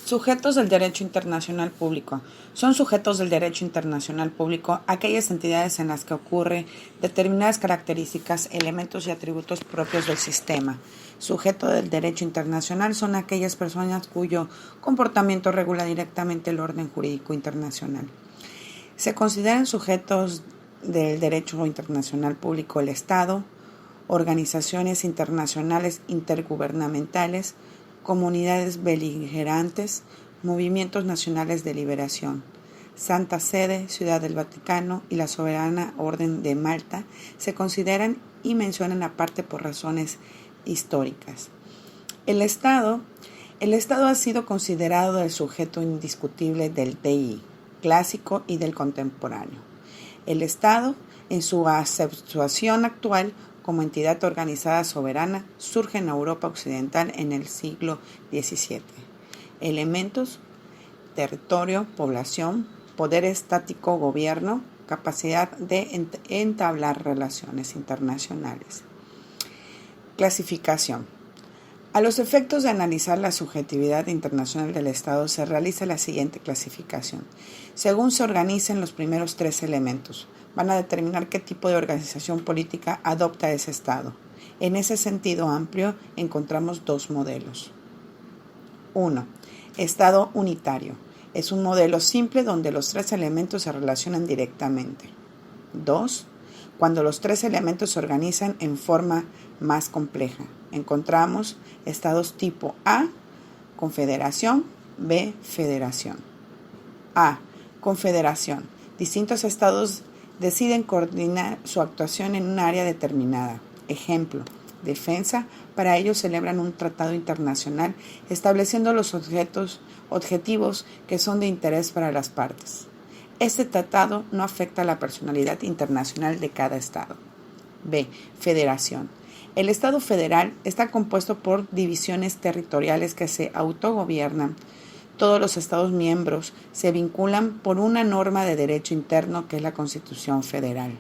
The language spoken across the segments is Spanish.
Sujetos del derecho internacional público. Son sujetos del derecho internacional público aquellas entidades en las que ocurre determinadas características, elementos y atributos propios del sistema. Sujeto del derecho internacional son aquellas personas cuyo comportamiento regula directamente el orden jurídico internacional. Se consideran sujetos del derecho internacional público el Estado, organizaciones internacionales intergubernamentales, comunidades beligerantes, movimientos nacionales de liberación, Santa Sede, Ciudad del Vaticano y la Soberana Orden de Malta se consideran y mencionan aparte por razones históricas. El Estado ha sido considerado el sujeto indiscutible del DI clásico y del contemporáneo. El Estado, en su aceptación actual, como entidad organizada soberana, surge en Europa Occidental en el siglo XVII. Elementos: territorio, población, poder estático, gobierno, capacidad de entablar relaciones internacionales. Clasificación. A los efectos de analizar la subjetividad internacional del Estado se realiza la siguiente clasificación. Según se organicen los primeros tres elementos, van a determinar qué tipo de organización política adopta ese Estado. En ese sentido amplio encontramos dos modelos. 1. Estado unitario. Es un modelo simple donde los tres elementos se relacionan directamente. 2. Cuando los tres elementos se organizan en forma más compleja. Encontramos estados tipo A, confederación, B, federación. A. Confederación. Distintos estados deciden coordinar su actuación en un área determinada. Ejemplo: defensa. Para ello celebran un tratado internacional estableciendo los objetivos que son de interés para las partes. Este tratado no afecta a la personalidad internacional de cada estado. B. Federación. El Estado federal está compuesto por divisiones territoriales que se autogobiernan. Todos los Estados miembros se vinculan por una norma de derecho interno que es la Constitución Federal.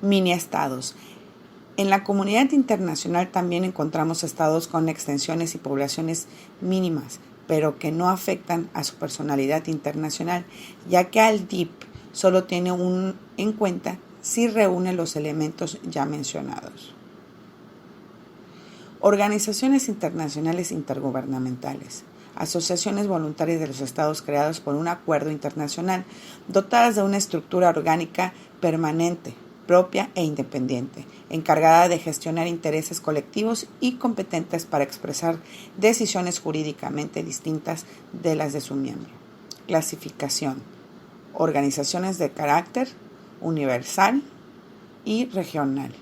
Mini-estados. En la comunidad internacional también encontramos estados con extensiones y poblaciones mínimas, pero que no afectan a su personalidad internacional, ya que al DIP solo tiene en cuenta si reúne los elementos ya mencionados. Organizaciones internacionales intergubernamentales. Asociaciones voluntarias de los estados creados por un acuerdo internacional, dotadas de una estructura orgánica permanente, propia e independiente, encargada de gestionar intereses colectivos y competentes para expresar decisiones jurídicamente distintas de las de su miembro. Clasificación. Organizaciones de carácter universal y regional.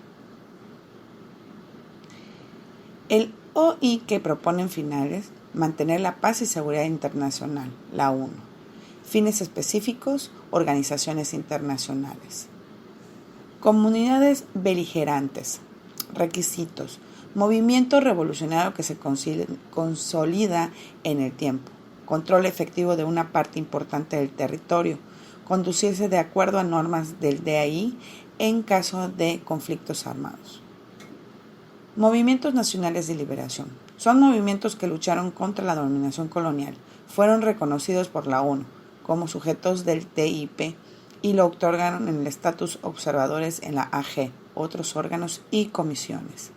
El OI que proponen finales: mantener la paz y seguridad internacional, la ONU. Fines específicos: organizaciones internacionales. Comunidades beligerantes. Requisitos: movimiento revolucionario que se consolida en el tiempo. Control efectivo de una parte importante del territorio. Conducirse de acuerdo a normas del DAI en caso de conflictos armados. Movimientos nacionales de liberación. Son movimientos que lucharon contra la dominación colonial. Fueron reconocidos por la ONU como sujetos del TIP y lo otorgaron en el estatus observadores en la AG, otros órganos y comisiones.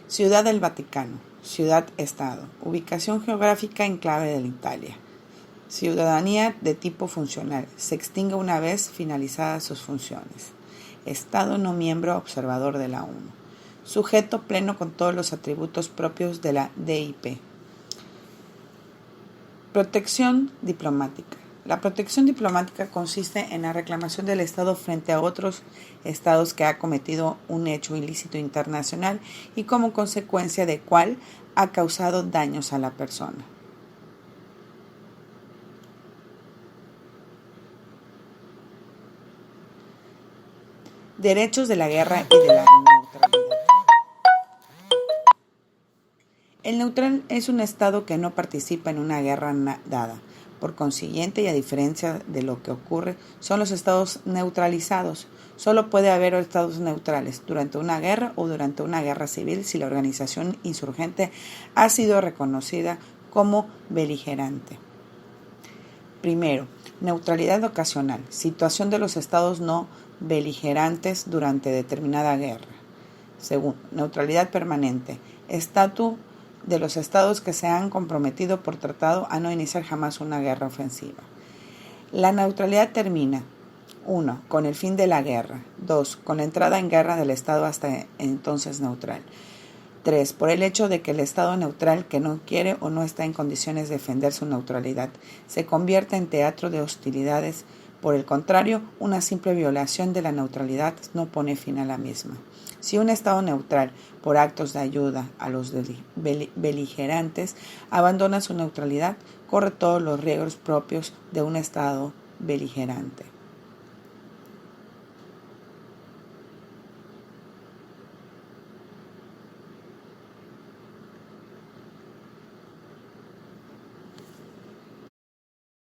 Ciudad del Vaticano. Ciudad-estado. Ubicación geográfica enclave de Italia. Ciudadanía de tipo funcional. Se extingue una vez finalizadas sus funciones. Estado no miembro observador de la ONU. Sujeto pleno con todos los atributos propios de la DIP. Protección diplomática. La protección diplomática consiste en la reclamación del Estado frente a otros estados que ha cometido un hecho ilícito internacional y como consecuencia de cual ha causado daños a la persona. Derechos de la guerra y de la neutralidad. El neutral es un estado que no participa en una guerra dada, Por consiguiente, y a diferencia de lo que ocurre, son los estados neutralizados. Solo puede haber estados neutrales durante una guerra o durante una guerra civil si la organización insurgente ha sido reconocida como beligerante. Primero, neutralidad ocasional, situación de los estados no beligerantes durante determinada guerra. Segundo, neutralidad permanente, estatus de los estados que se han comprometido por tratado a no iniciar jamás una guerra ofensiva. La neutralidad termina 1. Con el fin de la guerra. 2. Con la entrada en guerra del estado hasta entonces neutral. 3. Por el hecho de que el estado neutral que no quiere o no está en condiciones de defender su neutralidad se convierta en teatro de hostilidades. Por el contrario, una simple violación de la neutralidad no pone fin a la misma. Si un estado neutral, por actos de ayuda a los beligerantes, abandona su neutralidad, corre todos los riesgos propios de un estado beligerante.